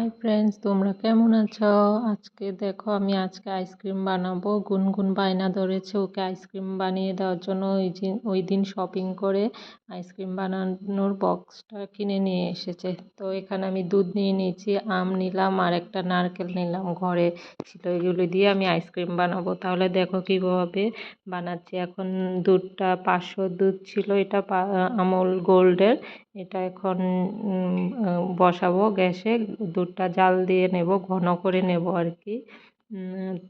Hi friends, তোমরা কেমন আছো? আজকে আইসক্রিম বানাবো। গুনগুন বায়না ধরেছে ওকে আইসক্রিম বানিয়ে দেওয়ার জন্য। ওই দিন শপিং করে আইসক্রিম বানানোর বক্সটা কিনে নিয়ে এসেছে। তো এখানে আমি দুধ নিয়ে নিয়েছি, আম নিলাম আর একটা নারকেল নিলাম, ঘরে ছিল। এগুলো দিয়ে আমি আইসক্রিম বানাবো। তাহলে দেখো কীভাবে বানাচ্ছি। এখন দুধটা 500 দুধ ছিল, এটা আমুল গোল্ডের। এটা এখন বসাবো গ্যাসে, দুধটা জাল দিয়ে নেব, ঘন করে নেব আর কি।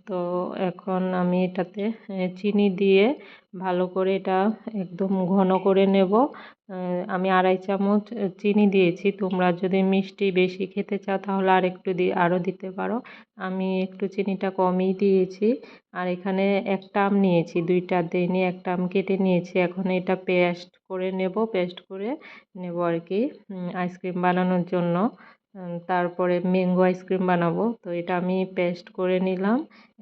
তো এখন আমি এটাতে চিনি দিয়ে ভালো করে এটা একদম ঘন করে নেব। আমি 2.5 চামচ চিনি দিয়েছি। তোমরা যদি মিষ্টি বেশি খেতে চাও তাহলে আরও দিতে পারো। আমি একটু চিনিটা কমই দিয়েছি। আর এখানে একটা আম নিয়েছি, দুইটা দিইনি, একটা আম কেটে নিয়েছি। এখন এটা পেস্ট করে নেব আর কি আইসক্রিম বানানোর জন্য। তারপরে ম্যাঙ্গো আইসক্রিম বানাবো, তো এটা আমি পেস্ট করে নিলাম।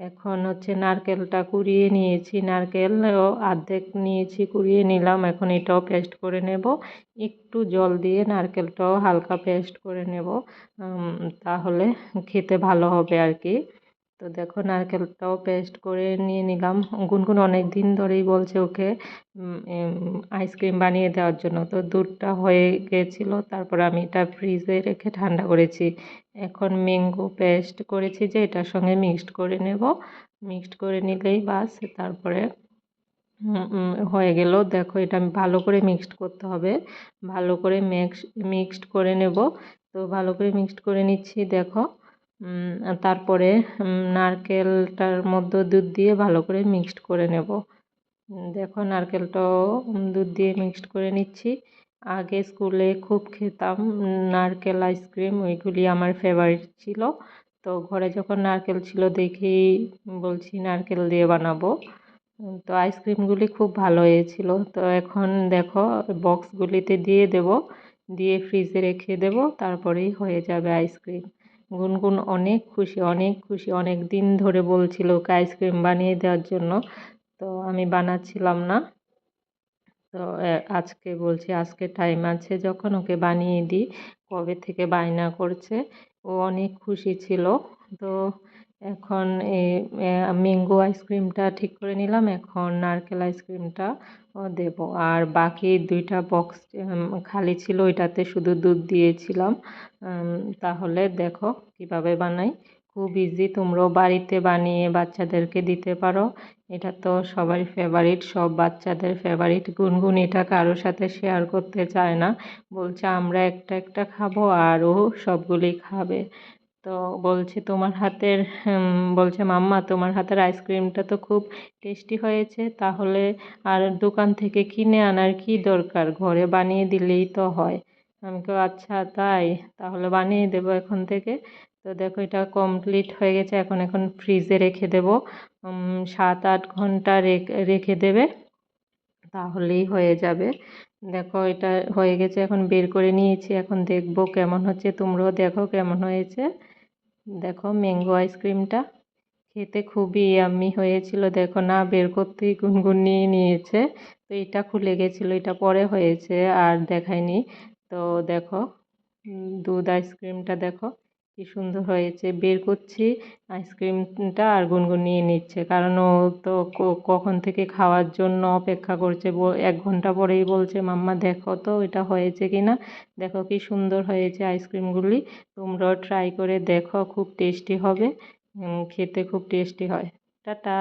এখন হচ্ছে নারকেলটা কুড়িয়ে নিয়েছি, নারকেল অর্ধেক নিয়েছি, কুড়িয়ে নিলাম। এখন এটাও পেস্ট করে নেব। একটু জল দিয়ে নারকেলটাও হালকা পেস্ট করে নেব, তাহলে খেতে ভালো হবে আর কি। তো দেখো নারকেলটাও পেস্ট করে নিয়ে নিলাম। গুনগুন অনেক দিন ধরেই বলছে ওকে আইসক্রিম বানিয়ে দেওয়ার জন্য। তো দুধটা হয়ে গেছিলো, তারপর আমি এটা ফ্রিজে রেখে ঠান্ডা করেছি। এখন ম্যাঙ্গো পেস্ট করেছি যে এটার সঙ্গে মিক্সড করে নেব। মিক্সড করে নিলেই বাস, তারপরে হয়ে গেল। দেখো এটা ভালো করে মিক্সড করতে হবে, ভালো করে মিক্সড করে নেব। তো ভালো করে মিক্সড করে নিচ্ছি দেখো। তারপরে নারকেলটার মধ্যে দুধ দিয়ে ভালো করে মিক্সড করে নেব। দেখো নারকেলটাও দুধ দিয়ে মিক্সড করে নিচ্ছি। আগে স্কুলে খুব খেতাম নারকেল আইসক্রিম, ওইগুলি আমার ফেভারিট ছিল। তো ঘরে যখন নারকেল ছিল দেখেই বলছি নারকেল দিয়ে বানাবো। তো আইসক্রিমগুলি খুব ভালো হয়েছিল। তো এখন দেখো বক্সগুলিতে দিয়ে দেব, দিয়ে ফ্রিজে রেখে দেব, তারপরেই হয়ে যাবে আইসক্রিম। গুনগুন অনেক খুশি, অনেক খুশি, অনেক দিন ধরে বলছিল ওকে আইসক্রিম বানিয়ে দেওয়ার জন্য। তো আমি বানাচ্ছিলাম না। তো আজকে বলছি আজকে টাইম আছে যখন ওকে বানিয়ে দিই। কবে থেকে বায়না করছে, ও অনেক খুশি ছিল। তো এখন এই ম্যাঙ্গো আইসক্রিমটা ঠিক করে নিলাম, এখন নারকেল আইসক্রিমটা দেব। আর বাকি দুইটা বক্স খালি ছিল, ওইটাতে শুধু দুধ দিয়েছিলাম। তাহলে দেখো কিভাবে বানাই, খুব ইজি। তোমরাও বাড়িতে বানিয়ে বাচ্চাদেরকে দিতে পারো। এটা তো সবারই ফেভারিট, সব বাচ্চাদের ফেভারিট। গুনগুন এটা কারোর সাথে শেয়ার করতে চায় না, বলছে আমরা একটা একটা খাবো আর ও সবগুলি খাবে। তো বলছে তোমার হাতের বলছে মাম্মা তোমার হাতের আইসক্রিমটা তো খুব টেস্টি হয়েছে, তাহলে আর দোকান থেকে কিনে আনার কি দরকার, ঘরে বানিয়ে দিলেই তো হয়। আমি তো আচ্ছা তাই, তাহলে বানিয়ে দেবো এখন থেকে। তো দেখো এটা কমপ্লিট হয়ে গেছে। এখন ফ্রিজে রেখে দেবো, 7-8 ঘন্টা রেখে দেবে, তাহলেই হয়ে যাবে। দেখো এটা হয়ে গেছে, এখন বের করে নিয়েছি। এখন দেখবো কেমন হচ্ছে, তোমরাও দেখো কেমন হয়েছে। দেখো ম্যাঙ্গো আইসক্রিমটা খেতে খুবই ইয়াম্মি হয়েছিল। দেখো না বের করতেই গুনগুন নিয়ে নিয়েছে। তো এটা খুলে গেছিলো, এটা পরে হয়েছে আর দেখায়নি। তো দেখো দুধ আইসক্রিমটা দেখো কি সুন্দর হয়েছে। বের করছি আইসক্রিমটা আর গুনগুন নিয়ে নিচ্ছে, কারণ ও তো কখন থেকে খাওয়ার জন্য অপেক্ষা করছে। 1 ঘন্টা পরেই বলছে মাম্মা দেখো তো এটা হয়েছে কি না। দেখো কি সুন্দর হয়েছে আইসক্রিমগুলি। তোমরাও ট্রাই করে দেখো, খুব টেস্টি হবে, খেতে খুব টেস্টি হয়। টাটা।